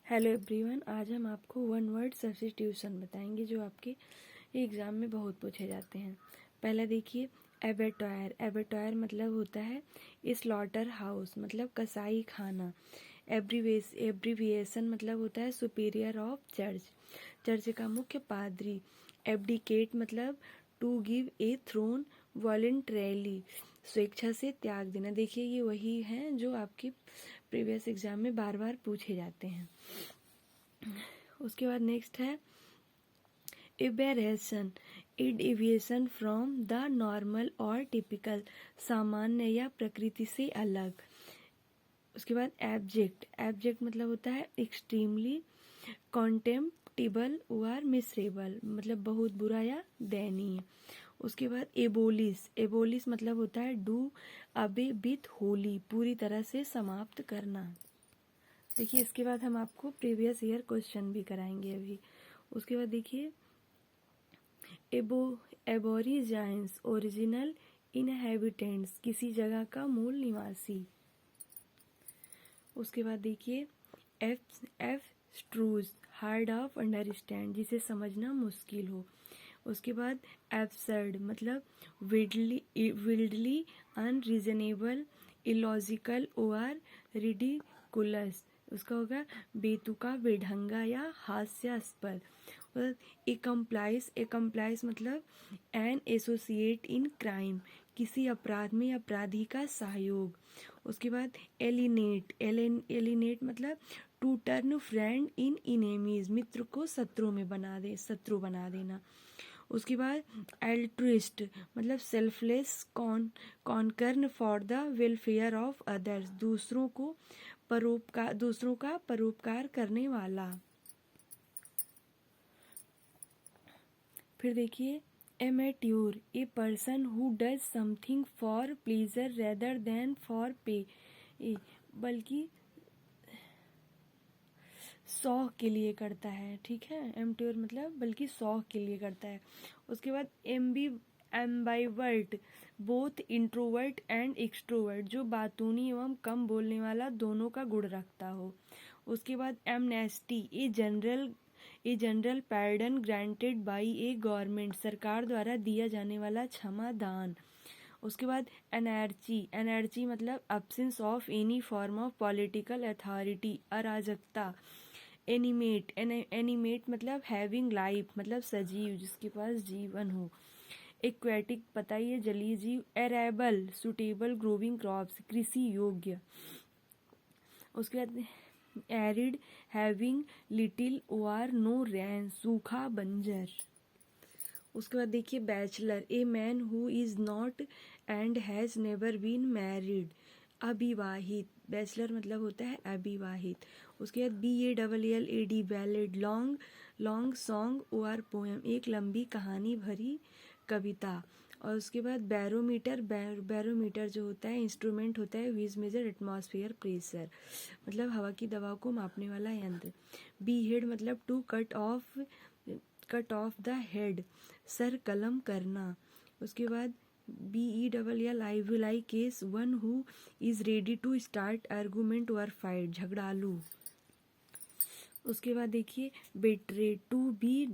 Hello everyone, आज हम आपको वन वर्ड सब्स्टिट्यूशन बताएंगे जो आपके एग्ज़ाम में बहुत पूछे जाते हैं। पहला देखिए, एबेटॉयर। एबेटॉयर मतलब होता है स्लॉटर हाउस, मतलब कसाई खाना। एब्रीविएशन मतलब होता है सुपीरियर ऑफ चर्च, चर्च का मुख्य पादरी। एब्डिकेट मतलब to give a throne voluntarily, स्वेच्छा से त्याग देना। देखिए ये वही हैं जो आपके प्रीवियस एग्जाम में बार बार पूछे जाते हैं। उसके बाद नेक्स्ट है aberration, A deviation from the normal और टिपिकल, सामान्य या प्रकृति से अलग। उसके बाद एब्जेक्ट। एब्जेक्ट मतलब होता है एक्सट्रीमली कॉन्टेम्प्टिबल और मिसरेबल, मतलब बहुत बुरा या दयनीय। उसके बाद एबोलिश। एबोलिश मतलब होता है डू अबे विथ होली, पूरी तरह से समाप्त करना। देखिए इसके बाद हम आपको प्रीवियस ईयर क्वेश्चन भी कराएंगे अभी। उसके बाद देखिए एबोरिजाइंस, ओरिजिनल इनहेबिटेंट्स, किसी जगह का मूल निवासी। उसके बाद देखिए एब्स्ट्रूज, हार्ड ऑफ अंडरस्टैंड, जिसे समझना मुश्किल हो। उसके बाद एब्सर्ड मतलब विल्डली अनरीजनेबल, इलॉजिकल और रिडिकुलस, उसका होगा बेतुका, बेढंगा या हास्यास्पद। एकम्प्लाइज मतलब एन एसोसिएट इन क्राइम, किसी अपराध में अपराधी का सहयोग। उसके बाद एलिनेट मतलब to turn friend in enemies, मित्र को शत्रु बना देना। उसके बाद एल्ट्रुइस्ट मतलब selfless concern for the welfare of others, दूसरों का परोपकार करने वाला। फिर देखिए amateur, a person who does something for pleasure rather than for pay, बल्कि शौक के लिए करता है। ठीक है, एमेट्योर मतलब बल्कि शौक के लिए करता है। उसके बाद एम्बाइवर्ट, बोथ इंट्रोवर्ट एंड एक्सट्रोवर्ट, जो बातूनी एवं कम बोलने वाला दोनों का गुण रखता हो। उसके बाद amnesty, a general pardon granted by a government, सरकार द्वारा दिया जाने वाला क्षमा दान। उसके बाद एनर्जी मतलब absence of any form of political authority, अराजकता। एनिमेट मतलब हैविंग लाइफ, मतलब सजीव, जिसके पास जीवन हो। एक्वेटिक पता ही है, जलीय जीव। एरेबल, सुटेबल ग्रोविंग क्रॉप्स, कृषि योग्य। उसके बाद arid, having little or no rain, सूखा बंजर। उसके बाद देखिए bachelor, a man who is not and has never been married, अविवाहित। बैचलर मतलब होता है अविवाहित। उसके बाद BALLAD, बैलेड, लॉन्ग सॉन्ग और पोएम, एक लंबी कहानी भरी कविता। और उसके बाद बैरोमीटर जो होता है इंस्ट्रूमेंट होता है विच मेजर एटमॉस्फेयर प्रेशर, मतलब हवा की दबाव को मापने वाला यंत्र। हेड मतलब to cut off the head, सर कलम करना। उसके बाद BELLIVELI केस, one who is ready to start argument और फाइट, झगड़ालू। उसके बाद देखिए betray, to be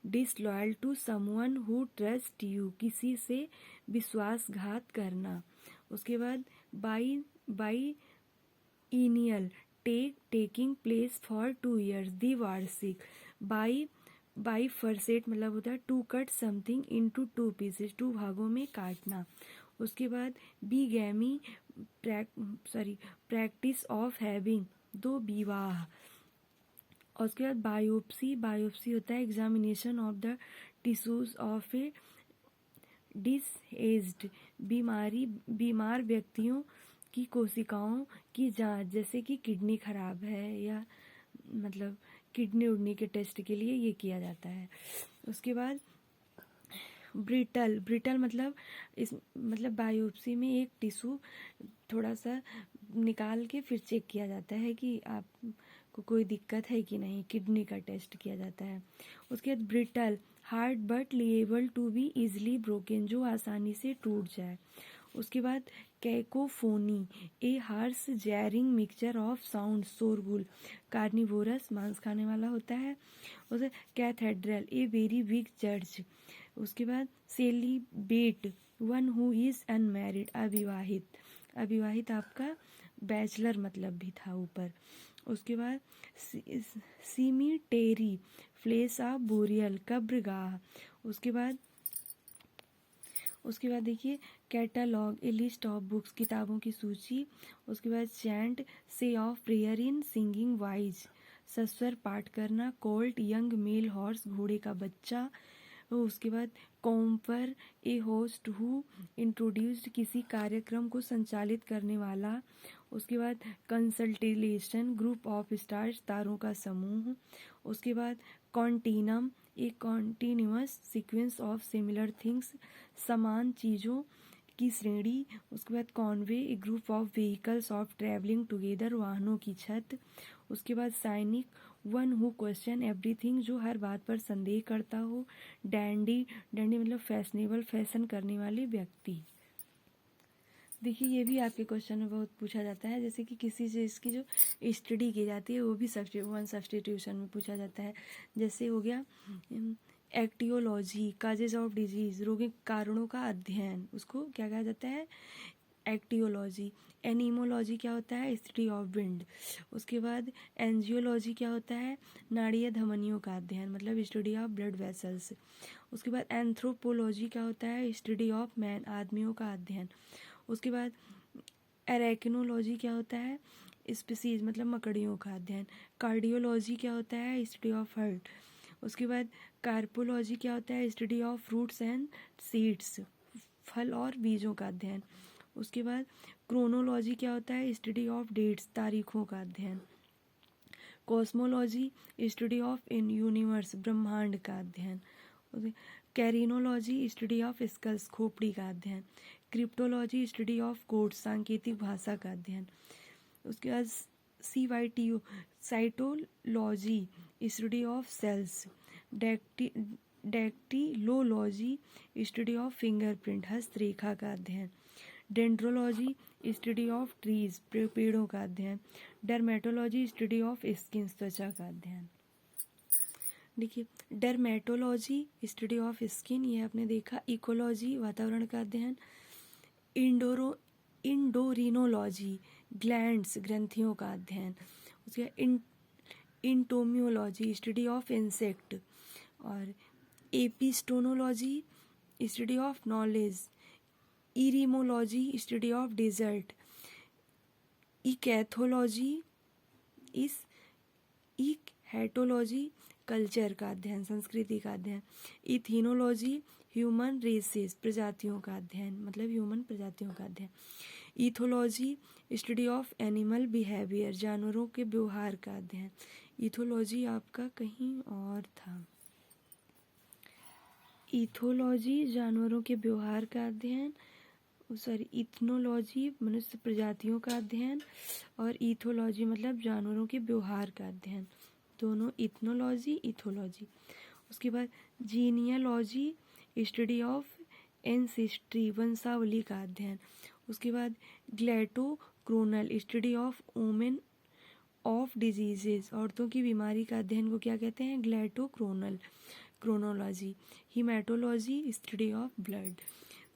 disloyal to someone who trust you, किसी से विश्वासघात करना। उसके बाद biennial, taking place for 2 years, द्विवार्षिक। बाई फरसेट मतलब होता है to cut something into 2 pieces, 2 भागों में काटना। उसके बाद बिगैमी, प्रैक्टिस ऑफ हैविंग, 2 विवाह। और उसके बाद बायोप्सी होता है examination of the tissues of a diseased, बीमार व्यक्तियों की कोशिकाओं की जांच, जैसे कि किडनी खराब है या मतलब किडनी उड़ने के टेस्ट के लिए ये किया जाता है। उसके बाद ब्रिटल मतलब बायोप्सी में एक टिश्यू थोड़ा सा निकाल के फिर चेक किया जाता है कि आपको कोई दिक्कत है कि नहीं, किडनी का टेस्ट किया जाता है। उसके बाद brittle, hard but liable to be easily broken, जो आसानी से टूट जाए। उसके बाद cacophony, a harsh jarring mixture of sound, शोरगुल। कार्निवोरस, मांस खाने वाला होता है। उसे cathedral, a very big church. उसके बाद celibate, one who is unmarried, अविवाहित। अविवाहित आपका बैचलर मतलब भी था ऊपर। उसके बाद सीमीटेरी, प्लेस ऑफ बोरियल, कब्रगाह। उसके बाद देखिए catalogue, a list of books, किताबों की सूची। उसके बाद chant, say of prayer in singing wise, सस्वर पाठ करना। कोल्ट, यंग मेल हॉर्स, घोड़े का बच्चा। उसके बाद कॉम्पर, ए होस्ट हु इंट्रोड्यूस्ड, किसी कार्यक्रम को संचालित करने वाला। उसके बाद कंसल्टेशन, ग्रुप ऑफ स्टार्स, तारों का समूह। उसके बाद continuum, A continuous sequence of similar things, समान चीज़ों की श्रेणी। उसके बाद Conway, A group of vehicles of travelling together, वाहनों की छत। उसके बाद साइनिक, वन हु क्वेश्चन एवरीथिंग, जो हर बात पर संदेह करता हो। डैंडी, डैंडी मतलब फैशनेबल, फैशन करने वाले व्यक्ति। देखिए ये भी आपके क्वेश्चन में बहुत पूछा जाता है, जैसे कि किसी चीज़ की जो स्टडी की जाती है वो भी सब्स्टिट्यूशन में पूछा जाता है। जैसे हो गया एक्टियोलॉजी, काजेज ऑफ डिजीज, रोग के कारणों का अध्ययन, उसको क्या कहा जाता है, एक्टियोलॉजी। एनीमोलॉजी क्या होता है, स्टडी ऑफ विंड। उसके बाद एंजियोलॉजी क्या होता है, नाड़ीय धमनियों का अध्ययन, मतलब स्टडी ऑफ ब्लड वेसल्स। उसके बाद एंथ्रोपोलॉजी क्या होता है, स्टडी ऑफ मैन, आदमियों का अध्ययन। उसके बाद एरेकिनोलॉजी क्या होता है, स्पीसीज मतलब मकड़ियों का अध्ययन। कार्डियोलॉजी क्या होता है, स्टडी ऑफ हार्ट। उसके बाद कार्पोलॉजी क्या होता है, study of fruits and seeds, फल और बीजों का अध्ययन। उसके बाद क्रोनोलॉजी क्या होता है, स्टडी ऑफ डेट्स, तारीखों का अध्ययन। Cosmology, study of in universe, ब्रह्मांड का अध्ययन। कैरिनोलॉजी, स्टडी ऑफ स्कल्स, खोपड़ी का अध्ययन। क्रिप्टोलॉजी, स्टडी ऑफ कोड्स, सांकेतिक भाषा का अध्ययन। उसके बाद CYTO, cytology, study of cells. Dactylology, study of fingerprint, हस्तरेखा का अध्ययन। डेंड्रोलॉजी, स्टडी ऑफ ट्रीज, पेड़ों का अध्ययन। डर्मेटोलॉजी, स्टडी ऑफ स्किन, त्वचा का अध्ययन। देखिए डर्मेटोलॉजी, स्टडी ऑफ स्किन, ये आपने देखा। इकोलॉजी, वातावरण का अध्ययन। इंडोरिनोलॉजी, ग्लैंड्स, ग्रंथियों का अध्ययन। उसके इंटोमियोलॉजी, स्टडी ऑफ इंसेक्ट। और epistemology, study of knowledge. Eremology, study of desert. Ichthyology, ichthyology, culture का अध्ययन, संस्कृति का अध्ययन। इथिनोलॉजी, ह्यूमन रेसेस, प्रजातियों का अध्ययन, मतलब ह्यूमन प्रजातियों का अध्ययन। Ethology, study of animal behaviour, जानवरों के व्यवहार का अध्ययन। इथोलॉजी आपका कहीं और था। इथोलॉजी जानवरों के व्यवहार का अध्ययन, इथनोलॉजी मनुष्य प्रजातियों का अध्ययन, और इथोलॉजी मतलब जानवरों के व्यवहार का अध्ययन, दोनों इथनोलॉजी इथोलॉजी। उसके बाद जीनियोलॉजी, स्टडी ऑफ एंसेस्ट्री, वंशावली का अध्ययन। उसके बाद ग्लैटोक्रोनल, study of women of diseases, औरतों की बीमारी का अध्ययन को क्या कहते हैं, ग्लैटोक्रोनल। Chronology. Haematology, study of blood.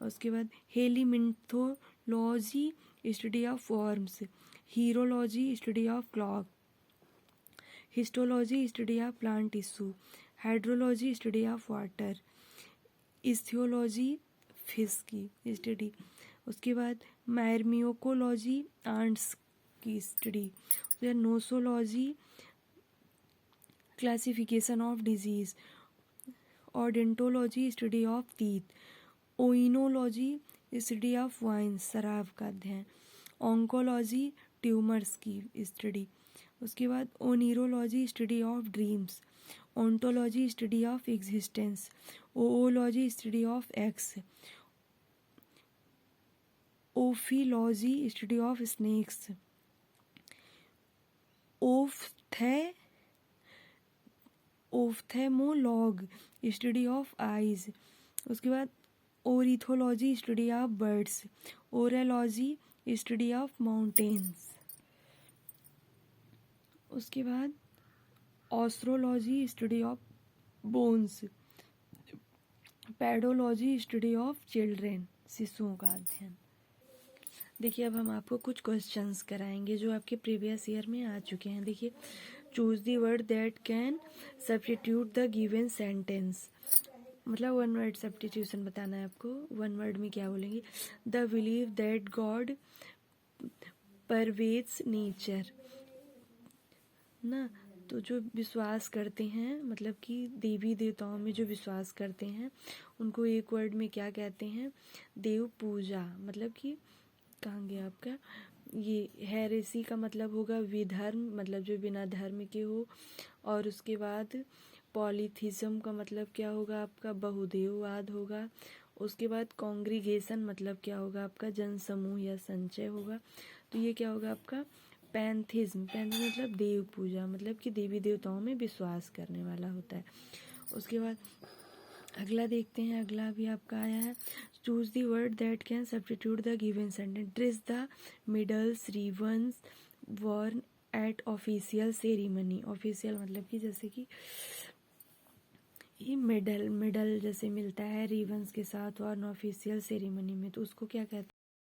उसके बाद helminthology, study of worms. Horology, study of clock. Histology, study of plant tissue. Hydrology, study of water. Ichthyology, fish की स्टडी। उसके बाद मायरमियोकोलॉजी, आंट्स की study. Nosology, classification of disease. Odontology, study of teeth. Oenology, study of wine, शराब का अध्ययन। Oncology, tumours की study. उसके बाद oneirology, study of dreams. Ontology, study of existence. Oology, study of eggs. Ophiology, study of snakes. Ophthalmology, study of eyes. उसके बाद ornithology study of birds, orology study of mountains, उसके बाद osteology study of bones, paedology study of children, शिशुओं का अध्ययन। देखिए अब हम आपको कुछ क्वेश्चंस कराएंगे जो आपके प्रीवियस ईयर में आ चुके हैं। देखिए, choose the word that can substitute the given sentence, मतलब वन वर्ड सब्स्टिट्यूशन बताना है आपको। वन वर्ड में क्या बोलेंगे? The believe that God pervades nature ना, तो जो विश्वास करते हैं, मतलब कि देवी देवताओं में जो विश्वास करते हैं उनको एक वर्ड में क्या कहते हैं? देव पूजा। मतलब कि कहाँ गया आपका ये? हेरेसी का मतलब होगा विधर्म, मतलब जो बिना धर्म के हो। और उसके बाद पॉलीथिज्म का मतलब क्या होगा आपका? बहुदेववाद होगा। उसके बाद कॉन्ग्रीगेशन मतलब क्या होगा आपका? जनसमूह या संचय होगा। तो ये क्या होगा आपका? पैंथिज्म। पैंथिज्म मतलब देव पूजा, मतलब कि देवी देवताओं में विश्वास करने वाला होता है। उसके बाद अगला देखते हैं, अगला भी आपका आया है। Choose the word that can substitute the given sentence. Dress the medals ribbons worn at official ceremony. Official मतलब कि जैसे कि ये मेडल जैसे मिलता है रिबन्स के साथ और ऑफिशियल सेरेमनी में, तो उसको क्या कहते हैं?